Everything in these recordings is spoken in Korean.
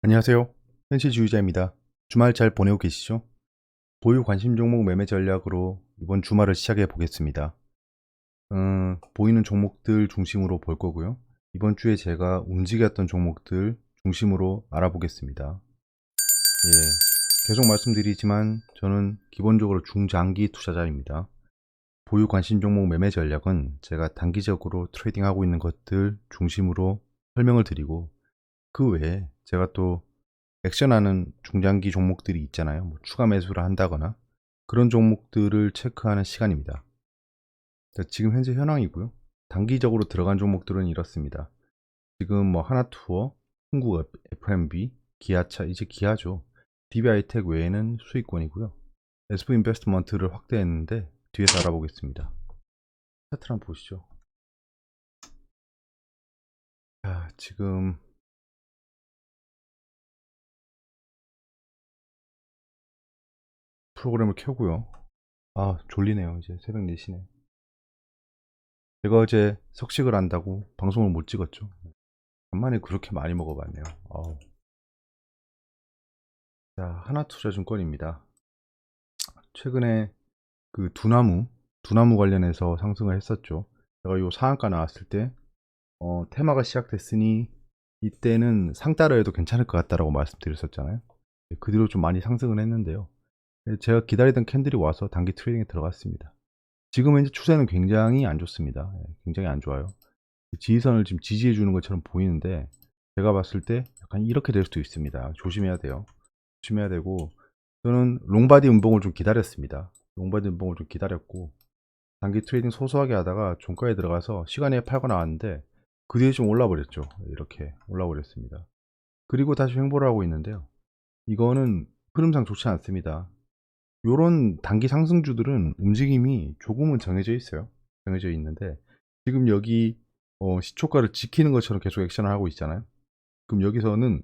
안녕하세요. 현실주의자입니다. 주말 잘 보내고 계시죠? 보유 관심 종목 매매 전략으로 이번 주말을 시작해 보겠습니다. 보이는 종목들 중심으로 볼 거고요. 이번 주에 제가 움직였던 종목들 중심으로 알아보겠습니다. 계속 말씀드리지만 저는 기본적으로 중장기 투자자입니다. 보유 관심 종목 매매 전략은 제가 단기적으로 트레이딩하고 있는 것들 중심으로 설명을 드리고, 그 외에 제가 또 액션하는 중장기 종목들이 있잖아요. 뭐 추가 매수를 한다거나 그런 종목들을 체크하는 시간입니다. 지금 현재 현황이고요. 단기적으로 들어간 종목들은 이렇습니다. 지금 뭐 하나투어, 흥국 F&B, 기아차, 이제 기아죠. DB하이텍 외에는 수익권이고요. SV인베스트먼트를 확대했는데 뒤에서 알아보겠습니다. 차트를 한번 보시죠. 자, 지금 프로그램을 켜고요. 아, 졸리네요. 이제 새벽 4시네. 제가 어제 석식을 한다고 방송을 못 찍었죠. 간만에 그렇게 많이 먹어봤네요. 자, 하나투자증권입니다. 최근에 그 두나무 관련해서 상승을 했었죠. 제가 요 상한가 나왔을 때 테마가 시작됐으니 이때는 상 따라 해도 괜찮을 것 같다라고 말씀드렸었잖아요. 그 뒤로 좀 많이 상승을 했는데요. 제가 기다리던 캔들이 와서 단기 트레이딩에 들어갔습니다. 지금 현재 추세는 굉장히 안 좋습니다. 굉장히 안 좋아요. 지지선을 지금 지지해 주는 것처럼 보이는데, 제가 봤을 때 약간 이렇게 될 수도 있습니다. 조심해야 돼요. 조심해야 되고, 저는 롱바디 음봉을 좀 기다렸습니다. 롱바디 음봉을 좀 기다렸고, 단기 트레이딩 소소하게 하다가 종가에 들어가서 시간에 팔고 나왔는데, 그 뒤에 좀 올라버렸죠. 이렇게 올라버렸습니다. 그리고 다시 횡보를 하고 있는데요. 이거는 흐름상 좋지 않습니다. 요런 단기 상승주들은 움직임이 조금은 정해져 있어요. 정해져 있는데, 지금 여기 시초가를 지키는 것처럼 계속 액션을 하고 있잖아요. 그럼 여기서는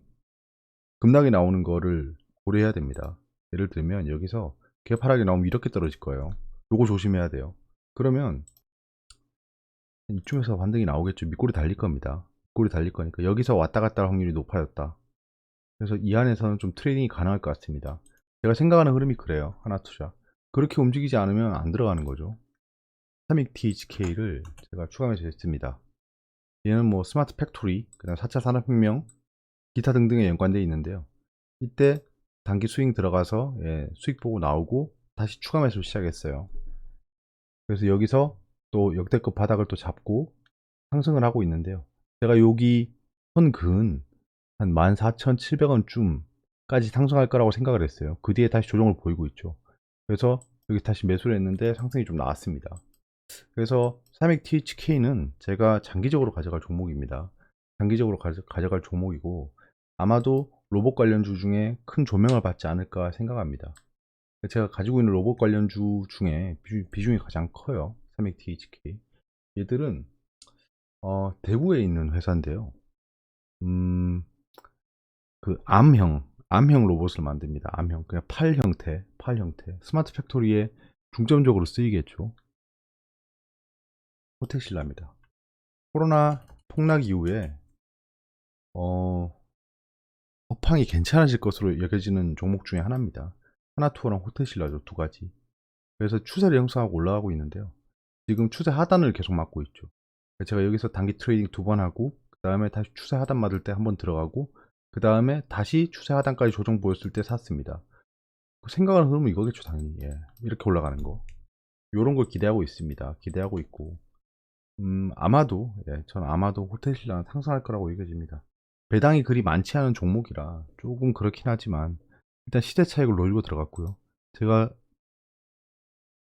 급락이 나오는 거를 고려해야 됩니다. 예를 들면 여기서 개파락이 나오면 이렇게 떨어질 거예요. 요거 조심해야 돼요. 그러면 이쯤에서 반등이 나오겠죠. 밑골이 달릴 겁니다. 밑골이 달릴 거니까 여기서 왔다 갔다 할 확률이 높아졌다. 그래서 이 안에서는 좀 트레이딩이 가능할 것 같습니다. 제가 생각하는 흐름이 그래요. 하나투자. 그렇게 움직이지 않으면 안 들어가는 거죠. 3익 THK를 제가 추가 매수했습니다. 얘는 뭐 스마트 팩토리, 그다음 4차 산업혁명, 기타 등등에 연관되어 있는데요. 이때 단기 스윙 들어가서 수익 보고 나오고 다시 추가 매수 시작했어요. 그래서 여기서 또 역대급 바닥을 또 잡고 상승을 하고 있는데요. 제가 여기 선근 한 14,700원쯤까지 상승할 거라고 생각을 했어요. 그 뒤에 다시 조정을 보이고 있죠. 그래서 여기 다시 매수를 했는데 상승이 좀 나왔습니다. 그래서 300THK는 제가 장기적으로 가져갈 종목입니다. 장기적으로 가져갈 종목이고, 아마도 로봇 관련주 중에 큰 조명을 받지 않을까 생각합니다. 제가 가지고 있는 로봇 관련주 중에 비중이 가장 커요. 300THK. 얘들은 대구에 있는 회사인데요. 그 암형 로봇을 만듭니다. 암형, 그냥 팔 형태. 스마트 팩토리에 중점적으로 쓰이겠죠. 호텍신라입니다. 코로나 폭락 이후에 업황이 괜찮아질 것으로 여겨지는 종목 중에 하나입니다. 하나투어랑 호텔신라죠, 두 가지. 그래서 추세를 형성하고 올라가고 있는데요. 지금 추세 하단을 계속 맞고 있죠. 제가 여기서 단기 트레이딩 2번 하고, 그 다음에 다시 추세 하단 맞을 때 한번 들어가고, 그 다음에 다시 추세 하단까지 조정 보였을 때 샀습니다. 생각하는 흐름은 이거겠죠, 당연히. 이렇게 올라가는 거. 요런 걸 기대하고 있습니다. 기대하고 있고, 아마도, 저는 아마도 호텔신라는 상승할 거라고 여겨집니다. 배당이 그리 많지 않은 종목이라 조금 그렇긴 하지만, 일단 시대 차익을 노리고 들어갔고요. 제가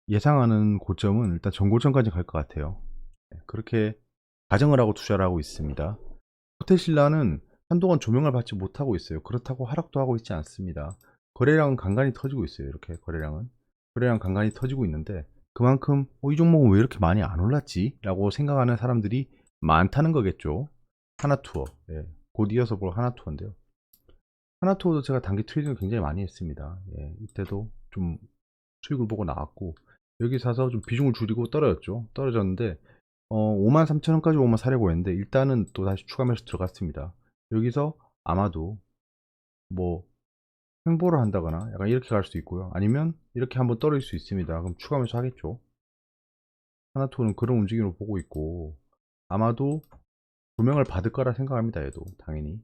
예상하는 고점은 일단 전고점까지 갈 것 같아요. 그렇게 가정을 하고 투자를 하고 있습니다. 호텔신라는 한동안 조명을 받지 못하고 있어요. 그렇다고 하락도 하고 있지 않습니다. 거래량은 간간히 터지고 있어요. 이렇게 거래량 간간히 터지고 있는데, 그만큼 이 종목은 왜 이렇게 많이 안 올랐지? 라고 생각하는 사람들이 많다는 거겠죠. 하나투어, 곧 이어서 볼 하나투어인데요. 하나투어도 제가 단기 트레이딩을 굉장히 많이 했습니다. 이때도 좀 수익을 보고 나왔고, 여기 사서 좀 비중을 줄이고 떨어졌죠. 떨어졌는데 53,000원까지 오면 사려고 했는데, 일단은 또 다시 추가 매수 들어갔습니다. 여기서 아마도 뭐 횡보를 한다거나 약간 이렇게 갈 수도 있고요. 아니면 이렇게 한번 떨어질 수 있습니다. 그럼 추가 매수 하겠죠. 하나투는 그런 움직임을 보고 있고 아마도 조명을 받을 거라 생각합니다. 얘도 당연히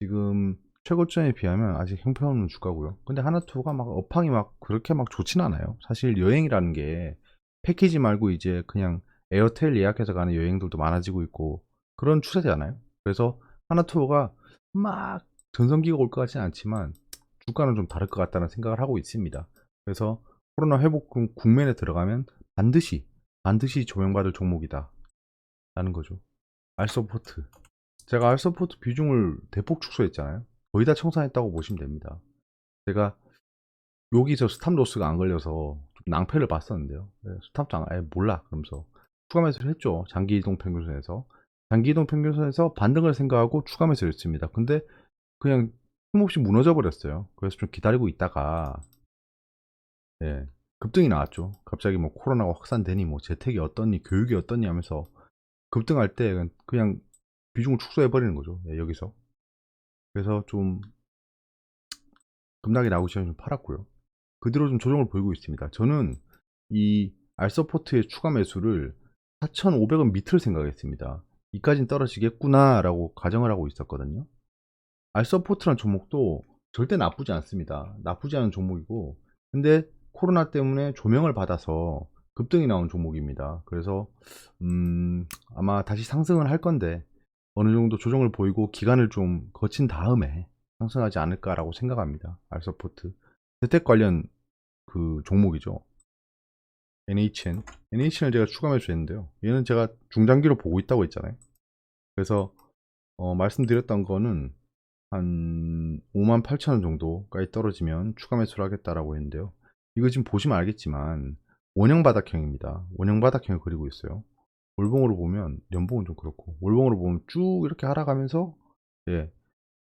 지금 최고점에 비하면 아직 형편없는 주가고요. 근데 하나투가 막 업황이 막 그렇게 막 좋진 않아요. 사실 여행이라는 게 패키지 말고 이제 그냥 에어텔 예약해서 가는 여행들도 많아지고 있고 그런 추세잖아요. 그래서 하나투어가 막 전성기가 올 것 같지는 않지만 주가는 좀 다를 것 같다는 생각을 하고 있습니다. 그래서 코로나 회복 국면에 들어가면 반드시 조명받을 종목이다 라는 거죠. 알서포트, 제가 알서포트 비중을 대폭 축소했잖아요. 거의 다 청산했다고 보시면 됩니다. 제가 여기서 스탑로스가 안 걸려서 좀 낭패를 봤었는데요. 스탑장 아예 몰라 그러면서 추가 매수를 했죠. 장기 이동 평균선에서 장기 이동 평균선에서 반등을 생각하고 추가 매수를 했습니다. 근데 그냥 힘없이 무너져 버렸어요. 그래서 좀 기다리고 있다가 예, 급등이 나왔죠. 갑자기 뭐 코로나가 확산되니 뭐 재택이 어떻니 교육이 어떻니 하면서 급등할 때 그냥 비중을 축소해 버리는 거죠. 예, 여기서. 그래서 좀 급락이 나오기 전에 좀 팔았고요. 그 뒤로 좀 조정을 보이고 있습니다. 저는 이 알서포트의 추가 매수를 4,500원 밑을 생각했습니다. 이까진 떨어지겠구나 라고 가정을 하고 있었거든요. 알서포트란 종목도 절대 나쁘지 않습니다. 나쁘지 않은 종목이고 근데 코로나 때문에 조명을 받아서 급등이 나온 종목입니다. 그래서 아마 다시 상승을 할 건데 어느 정도 조정을 보이고 기간을 좀 거친 다음에 상승하지 않을까라고 생각합니다. 알서포트 재택 관련 그 종목이죠. NHN을 제가 추가 매수했는데요. 얘는 제가 중장기로 보고 있다고 했잖아요. 그래서 말씀드렸던 거는 한 58,000원 정도까지 떨어지면 추가 매수를 하겠다라고 했는데요. 이거 지금 보시면 알겠지만 원형 바닥형입니다. 원형 바닥형을 그리고 있어요. 월봉으로 보면 연봉은 좀 그렇고 월봉으로 보면 쭉 이렇게 하락하면서 예,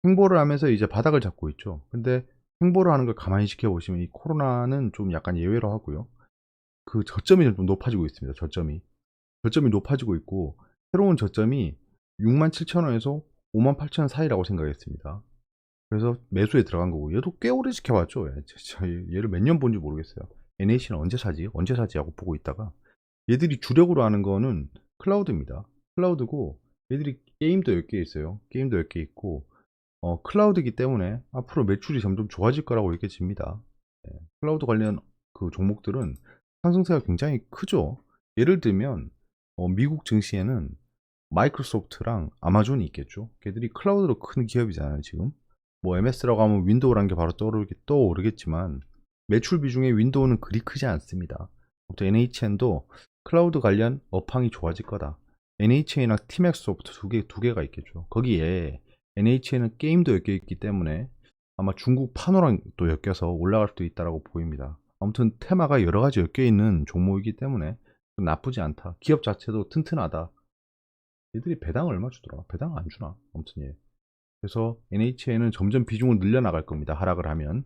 횡보를 하면서 이제 바닥을 잡고 있죠. 근데 횡보를 하는 걸 가만히 지켜보시면 이 코로나는 좀 약간 예외로 하고요. 그 저점이 좀 높아지고 있습니다. 저점이 높아지고 있고 새로운 저점이 67,000원에서 58,000원 사이라고 생각했습니다. 그래서 매수에 들어간 거고 얘도 꽤 오래 지켜봤죠. 얘를 몇 년 본지 모르겠어요. NAC는 언제 사지 하고 보고 있다가 얘들이 주력으로 하는 거는 클라우드입니다. 클라우드고 얘들이 게임도 10개 있어요. 게임도 10개 있고 클라우드이기 때문에 앞으로 매출이 점점 좋아질 거라고 여겨집니다. 클라우드 관련 그 종목들은 상승세가 굉장히 크죠. 예를 들면 미국 증시에는 마이크로소프트랑 아마존이 있겠죠. 걔들이 클라우드로 큰 기업이잖아요, 지금. 뭐 MS라고 하면 윈도우라는 게 바로 떠오르겠지만 매출 비중에 윈도우는 그리 크지 않습니다. 또 NHN도 클라우드 관련 업황이 좋아질 거다. NHN이랑 티맥스 소프트 두 개가 있겠죠. 거기에 NHN은 게임도 엮여 있기 때문에 아마 중국 판호랑 또 엮여서 올라갈 수도 있다고 보입니다. 아무튼 테마가 여러 가지 엮여 있는 종목이기 때문에 나쁘지 않다. 기업 자체도 튼튼하다. 얘들이 배당 얼마 주더라? 배당 안 주나? 아무튼 예. 그래서 NHN은 점점 비중을 늘려나갈 겁니다. 하락을 하면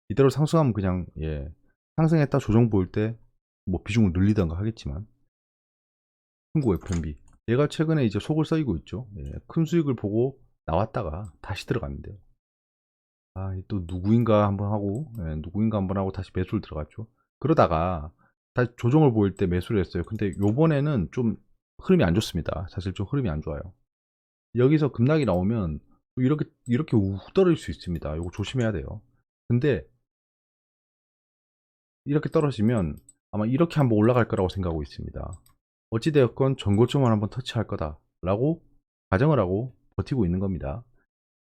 이대로 상승하면 그냥 예 상승했다 조정 보일 때 뭐 비중을 늘리던가 하겠지만 흥국 F&B 얘가 최근에 이제 속을 썩이고 있죠. 예, 큰 수익을 보고 나왔다가 다시 들어갔는데요. 또 누구인가 한번 하고 누구인가 한번 하고 다시 매수를 들어갔죠. 그러다가 다시 조정을 보일 때 매수를 했어요. 근데 요번에는 좀 흐름이 안 좋습니다. 사실 좀 흐름이 안 좋아요. 여기서 급락이 나오면 이렇게 욱 떨어질 수 있습니다. 이거 조심해야 돼요. 근데 이렇게 떨어지면 아마 이렇게 한번 올라갈 거라고 생각하고 있습니다. 어찌되었건 전고점을 한번 터치할 거다라고 가정을 하고 버티고 있는 겁니다.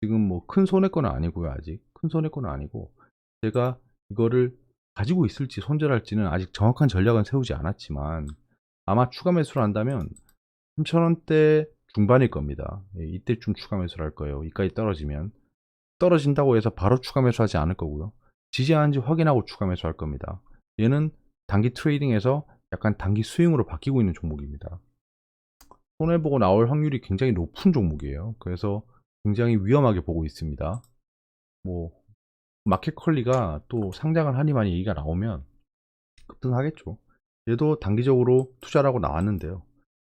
지금 뭐 큰 손해권은 아니고요. 아직 큰 손해권은 아니고 제가 이거를 가지고 있을지 손절할지는 아직 정확한 전략은 세우지 않았지만 아마 추가 매수를 한다면 3,000원대 중반일 겁니다. 이때쯤 추가 매수를 할 거예요. 이까지 떨어지면 떨어진다고 해서 바로 추가 매수하지 않을 거고요. 지지하는지 확인하고 추가 매수할 겁니다. 얘는 단기 트레이딩에서 약간 단기 스윙으로 바뀌고 있는 종목입니다. 손해보고 나올 확률이 굉장히 높은 종목이에요. 그래서 굉장히 위험하게 보고 있습니다. 뭐 마켓컬리가 또 상장을 하니만 얘기가 나오면 급등하겠죠. 얘도 단기적으로 투자를 하고 나왔는데요.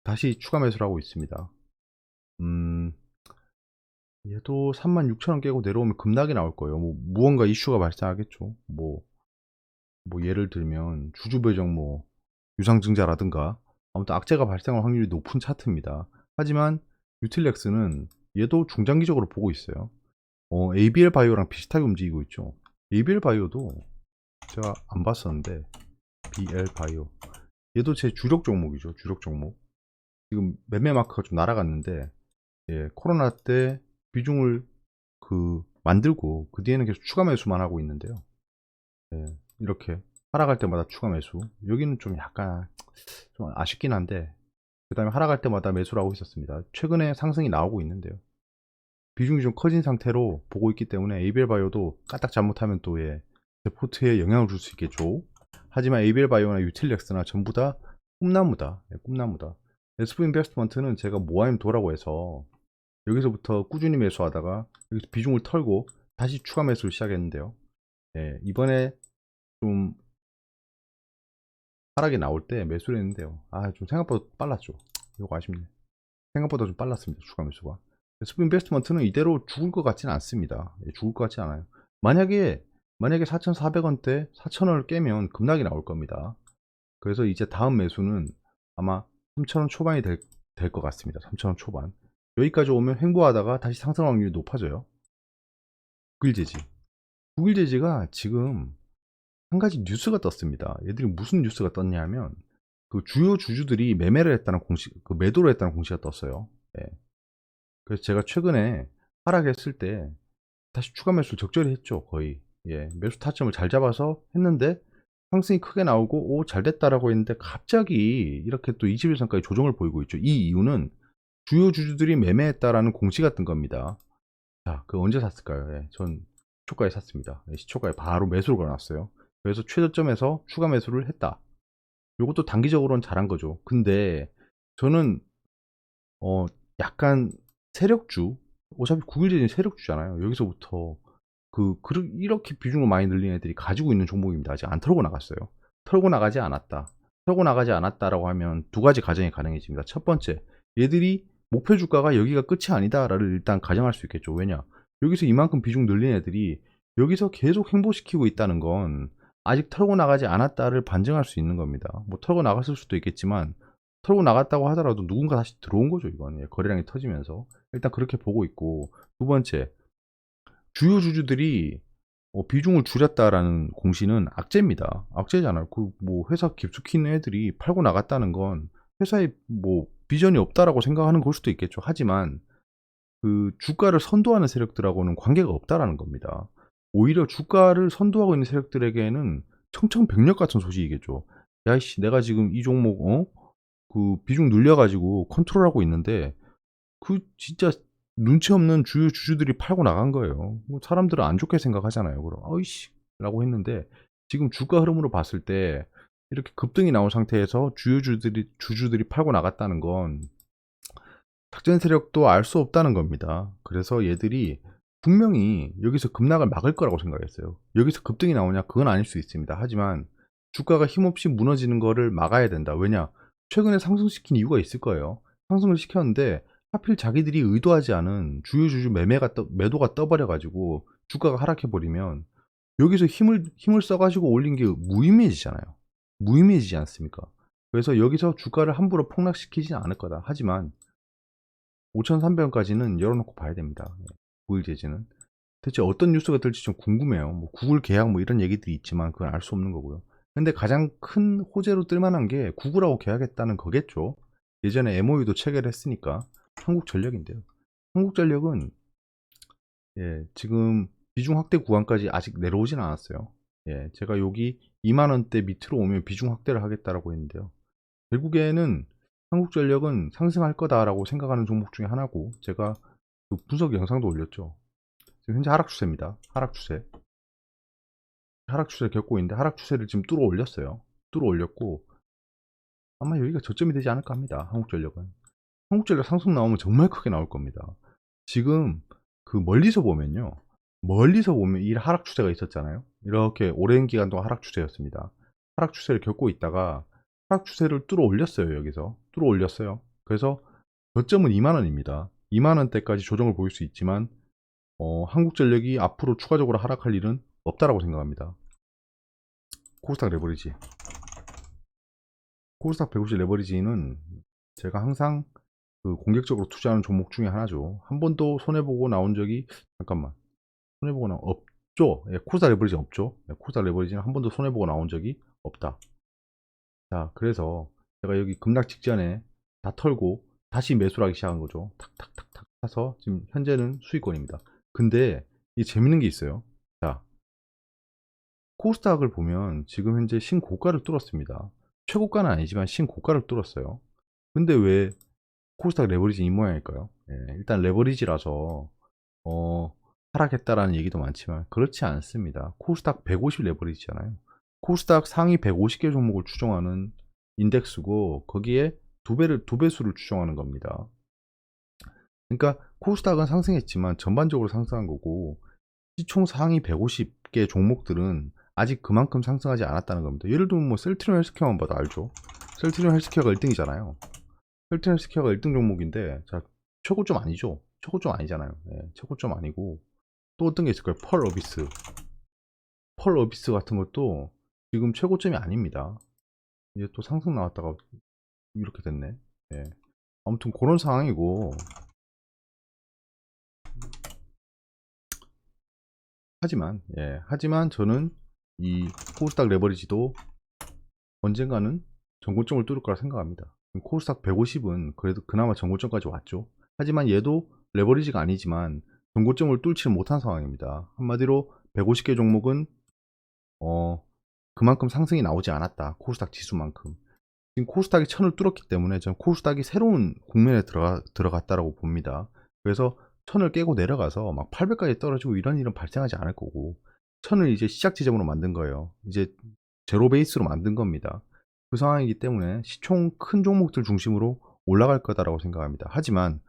다시 추가 매수를 하고 있습니다. 얘도 36,000원 깨고 내려오면 급락이 나올 거예요. 뭐 무언가 이슈가 발생하겠죠. 뭐 예를 들면 주주배정 뭐 유상증자라든가 아무튼 악재가 발생할 확률이 높은 차트입니다. 하지만 유틸렉스는 얘도 중장기적으로 보고 있어요. ABL 바이오랑 비슷하게 움직이고 있죠. ABL 바이오도 제가 안 봤었는데 BL 바이오 얘도 제 주력 종목이죠. 주력 종목. 지금 매매 마크가 좀 날아갔는데 예, 코로나 때 비중을 만들고 그 뒤에는 계속 추가 매수만 하고 있는데요. 예, 이렇게 하락할 때마다 추가 매수. 여기는 좀 약간 좀 아쉽긴 한데 그 다음에 하락할 때마다 매수를 하고 있었습니다. 최근에 상승이 나오고 있는데요. 비중이 좀 커진 상태로 보고 있기 때문에 ABL 바이오도 까딱 잘못하면 또 예, 제 포트에 영향을 줄 수 있겠죠. 하지만 ABL 바이오나 유틸렉스나 전부 다 꿈나무다. 예, 꿈나무다. SV 인베스트먼트는 제가 모아임 도라고 해서 여기서부터 꾸준히 매수하다가 여기서 비중을 털고 다시 추가 매수를 시작했는데요. 예, 이번에 좀 하락이 나올 때 매수를 했는데요. 좀 생각보다 빨랐죠. 이거 아쉽네. 생각보다 좀 빨랐습니다. 추가 매수가. SV 인베스트먼트는 이대로 죽을 것 같지는 않습니다. 예, 죽을 것 같지 않아요. 만약에 4,400원대 4,000원을 깨면 급락이 나올 겁니다. 그래서 이제 다음 매수는 아마 3,000원 초반이 될 것 같습니다. 3,000원 초반. 여기까지 오면 횡보하다가 다시 상승 확률이 높아져요. 국일제지. 국일제지가 지금 한 가지 뉴스가 떴습니다. 얘들이 무슨 뉴스가 떴냐면 그 주요 주주들이 매매를 했다는 공식, 그 매도를 했다는 공시가 떴어요. 예. 그래서 제가 최근에 하락했을 때 다시 추가 매수를 적절히 했죠. 거의. 예. 매수 타점을 잘 잡아서 했는데 상승이 크게 나오고 잘 됐다라고 했는데 갑자기 이렇게 또 21선까지 조정을 보이고 있죠. 이 이유는 주요 주주들이 매매했다라는 공시가 뜬 겁니다. 자, 그 언제 샀을까요? 예, 전 시초가에 샀습니다. 예, 시초가에 바로 매수를 걸어놨어요. 그래서 최저점에서 추가 매수를 했다. 이것도 단기적으로는 잘한 거죠. 근데 저는 약간 세력주, 어차피 국일제는 세력주잖아요. 여기서부터 이렇게 비중을 많이 늘린 애들이 가지고 있는 종목입니다. 아직 안 털고 나갔어요. 털고 나가지 않았다. 털고 나가지 않았다라고 하면 두 가지 가정이 가능해집니다. 첫 번째, 얘들이 목표 주가가 여기가 끝이 아니다라를 일단 가정할 수 있겠죠. 왜냐? 여기서 이만큼 비중 늘린 애들이 여기서 계속 행보시키고 있다는 건 아직 털고 나가지 않았다를 반증할 수 있는 겁니다. 뭐 털고 나갔을 수도 있겠지만 털고 나갔다고 하더라도 누군가 다시 들어온 거죠. 이건 거래량이 터지면서 일단 그렇게 보고 있고, 두 번째, 주요 주주들이 비중을 줄였다라는 공시는 악재입니다. 악재잖아요. 뭐 회사 깊숙이 있는 애들이 팔고 나갔다는 건 회사에 뭐 비전이 없다라고 생각하는 걸 수도 있겠죠. 하지만 그 주가를 선도하는 세력들하고는 관계가 없다라는 겁니다. 오히려 주가를 선도하고 있는 세력들에게는 청천벽력 같은 소식이겠죠. 야이씨, 내가 지금 이 종목 그 비중 늘려가지고 컨트롤하고 있는데 진짜 눈치 없는 주요 주주들이 팔고 나간 거예요. 뭐 사람들은 안 좋게 생각하잖아요. 그럼 어이씨 라고 했는데 지금 주가 흐름으로 봤을 때 이렇게 급등이 나온 상태에서 주주들이 팔고 나갔다는 건 작전 세력도 알 수 없다는 겁니다. 그래서 얘들이 분명히 여기서 급락을 막을 거라고 생각했어요. 여기서 급등이 나오냐? 그건 아닐 수 있습니다. 하지만 주가가 힘없이 무너지는 거를 막아야 된다. 왜냐? 최근에 상승시킨 이유가 있을 거예요. 상승을 시켰는데 하필 자기들이 의도하지 않은 주요 주주 매도가 떠버려가지고 주가가 하락해버리면 여기서 힘을 써가지고 올린 게 무의미해지잖아요. 무의미해지지 않습니까? 그래서 여기서 주가를 함부로 폭락시키지는 않을 거다. 하지만 5,300원까지는 열어놓고 봐야 됩니다. 구글 제지는. 대체 어떤 뉴스가 뜰지 좀 궁금해요. 뭐 구글 계약 뭐 이런 얘기들이 있지만 그건 알 수 없는 거고요. 근데 가장 큰 호재로 뜰만한 게 구글하고 계약했다는 거겠죠. 예전에 MOU도 체결을 했으니까. 한국전력인데요. 한국전력은 예, 지금 비중 확대 구간까지 아직 내려오진 않았어요. 예, 제가 여기 2만원대 밑으로 오면 비중 확대를 하겠다라고 했는데요. 결국에는 한국전력은 상승할 거다라고 생각하는 종목 중에 하나고, 제가 그 분석 영상도 올렸죠. 지금 현재 하락 추세입니다. 하락 추세. 하락 추세를 겪고 있는데 하락 추세를 지금 뚫어 올렸어요. 뚫어 올렸고 아마 여기가 저점이 되지 않을까 합니다. 한국전력은. 한국전력 상승 나오면 정말 크게 나올 겁니다. 지금 그 멀리서 보면요. 멀리서 보면 이 하락 추세가 있었잖아요. 이렇게 오랜 기간 동안 하락 추세였습니다. 하락 추세를 겪고 있다가 하락 추세를 뚫어 올렸어요. 여기서 뚫어 올렸어요. 그래서 저점은 2만원입니다. 2만원대까지 조정을 보일 수 있지만 한국전력이 앞으로 추가적으로 하락할 일은 없다라고 생각합니다. 코스닥 레버리지, 코스닥 150 레버리지는 제가 항상 그 공격적으로 투자하는 종목 중에 하나죠. 한 번도 손해보고 나온 적이, 잠깐만, 손해보고 나온 없죠. 예, 코스닥 레버리지 없죠. 예, 코스닥 레버리지는 한 번도 손해보고 나온 적이 없다. 자, 그래서 제가 여기 급락 직전에 다 털고 다시 매수를 하기 시작한 거죠. 탁탁탁탁 해서 지금 현재는 수익권입니다. 근데 이 재밌는 게 있어요. 자, 코스닥을 보면 지금 현재 신고가를 뚫었습니다. 최고가는 아니지만 신고가를 뚫었어요. 근데 왜 코스닥 레버리지 이 모양일까요? 예, 일단 레버리지라서 하락했다라는 얘기도 많지만 그렇지 않습니다. 코스닥 150 레버리지잖아요. 코스닥 상위 150개 종목을 추정하는 인덱스고 거기에 두 배수를 추정하는 겁니다. 그러니까 코스닥은 상승했지만 전반적으로 상승한 거고 시총 상위 150개 종목들은 아직 그만큼 상승하지 않았다는 겁니다. 예를 들면 뭐 셀트리온 헬스케어만 봐도 알죠. 셀트리온 헬스케어가 1등이잖아요. 셀트리온 헬스케어가 1등 종목인데 자, 최고점 아니죠. 최고점 아니잖아요. 네, 최고점 아니고 또 어떤 게 있을까요? 펄 어비스 같은 것도 지금 최고점이 아닙니다. 이제 또 상승 나왔다가 이렇게 됐네. 네. 아무튼 그런 상황이고, 하지만 저는 이 코스닥 레버리지도 언젠가는 전고점을 뚫을 거라 생각합니다. 코스닥 150은 그래도 그나마 전고점까지 왔죠. 하지만 얘도 레버리지가 아니지만 전고점을 뚫지는 못한 상황입니다. 한마디로 150개 종목은 그만큼 상승이 나오지 않았다. 코스닥 지수만큼. 지금 코스닥이 천을 뚫었기 때문에 저는 코스닥이 새로운 국면에 들어갔다라고 봅니다. 그래서 천을 깨고 내려가서 막 800까지 떨어지고 이런 일은 발생하지 않을 거고 천을 이제 시작 지점으로 만든 거예요. 이제 제로 베이스로 만든 겁니다. 그 상황이기 때문에 시총 큰 종목들 중심으로 올라갈 거다라고 생각합니다. 하지만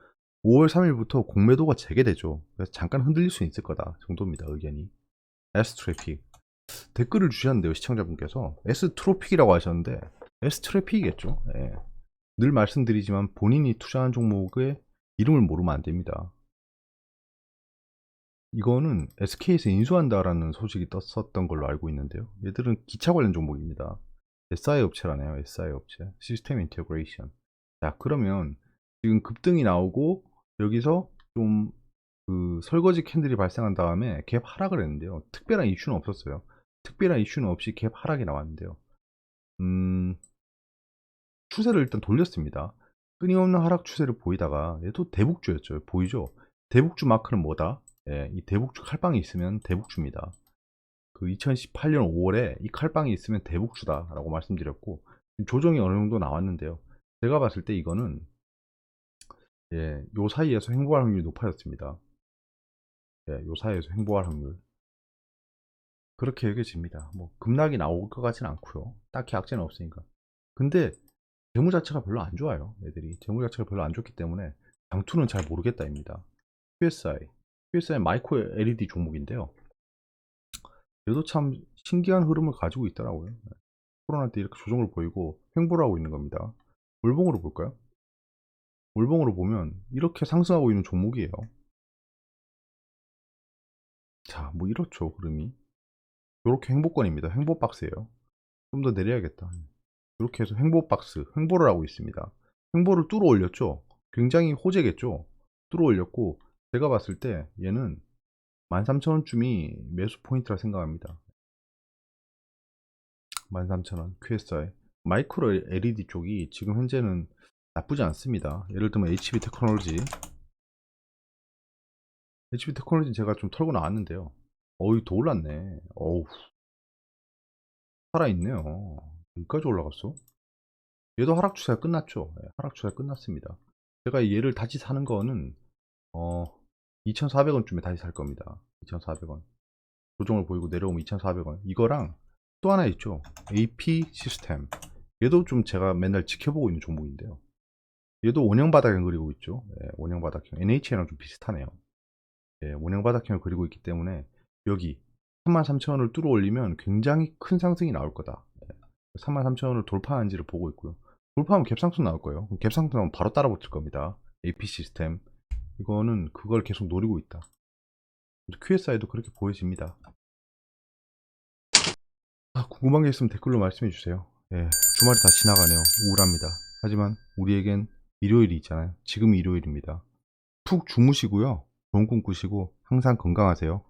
5월 3일부터 공매도가 재개되죠. 그래서 잠깐 흔들릴 수 있을 거다 정도입니다. 의견이. S트래픽 댓글을 주셨는데요. 시청자분께서 S트로픽이라고 하셨는데 S트래픽이겠죠. 예. 늘 말씀드리지만 본인이 투자한 종목의 이름을 모르면 안 됩니다. 이거는 SK에서 인수한다라는 소식이 떴었던 걸로 알고 있는데요. 얘들은 기차 관련 종목입니다. SI 업체라네요. SI 업체. 시스템 인테그레이션. 자, 그러면 지금 급등이 나오고 여기서 좀 그 설거지 캔들이 발생한 다음에 갭 하락을 했는데요. 특별한 이슈는 없었어요. 특별한 이슈는 없이 갭 하락이 나왔는데요. 추세를 일단 돌렸습니다. 끊임없는 하락 추세를 보이다가 얘도 대북주였죠. 보이죠? 대북주 마크는 뭐다? 예, 이 대북주 칼빵이 있으면 대북주입니다. 그 2018년 5월에 이 칼빵이 있으면 대북주다라고 말씀드렸고 조정이 어느 정도 나왔는데요. 제가 봤을 때 이거는 요 사이에서 횡보할 확률이 높아졌습니다. 요 사이에서 횡보할 확률 그렇게 여겨집니다. 뭐 급락이 나올 것 같지는 않고요. 딱히 악재는 없으니까. 근데 재무 자체가 별로 안 좋아요. 애들이 재무 자체가 별로 안 좋기 때문에 장투는 잘 모르겠다입니다. QSI 마이크로 LED 종목인데요. 얘도 참 신기한 흐름을 가지고 있더라고요. 코로나 때 이렇게 조정을 보이고 횡보를 하고 있는 겁니다. 월봉으로 볼까요? 월봉으로 보면 이렇게 상승하고 있는 종목이에요. 자, 뭐 이렇죠, 흐름이. 이렇게 횡보권입니다. 횡보 박스예요. 좀 더 내려야겠다. 이렇게 해서 횡보 박스, 횡보를 하고 있습니다. 횡보를 뚫어 올렸죠. 굉장히 호재겠죠. 뚫어 올렸고 제가 봤을 때 얘는 13,000원쯤이 매수 포인트라 생각합니다. 13,000원 QSI 마이크로 LED 쪽이 지금 현재는 나쁘지 않습니다. 예를 들면 HB 테크놀로지 제가 좀 털고 나왔는데요. 어이 더 올랐네. 어우 살아있네요. 여기까지 올라갔어. 얘도 하락 추세가 끝났죠. 하락 추세가 끝났습니다. 제가 얘를 다시 사는 거는 2,400원쯤에 다시 살 겁니다. 2,400원. 조정을 보이고 내려오면 2,400원. 이거랑 또 하나 있죠. AP 시스템. 얘도 좀 제가 맨날 지켜보고 있는 종목인데요. 얘도 원형바닥을 그리고 있죠. 원형바닥형. NH랑 좀 비슷하네요. 원형바닥형을 그리고 있기 때문에 여기 33,000원을 뚫어 올리면 굉장히 큰 상승이 나올 거다. 33,000원을 돌파한지를 보고 있고요. 돌파하면 갭상승 나올 거예요. 갭상승 나오면 바로 따라 붙을 겁니다. AP 시스템. 이거는 그걸 계속 노리고 있다. QSI도 그렇게 보여집니다. 궁금한 게 있으면 댓글로 말씀해 주세요. 예, 주말이 다 지나가네요. 우울합니다. 하지만 우리에겐 일요일이 있잖아요. 지금 일요일입니다. 푹 주무시고요. 좋은 꿈 꾸시고 항상 건강하세요.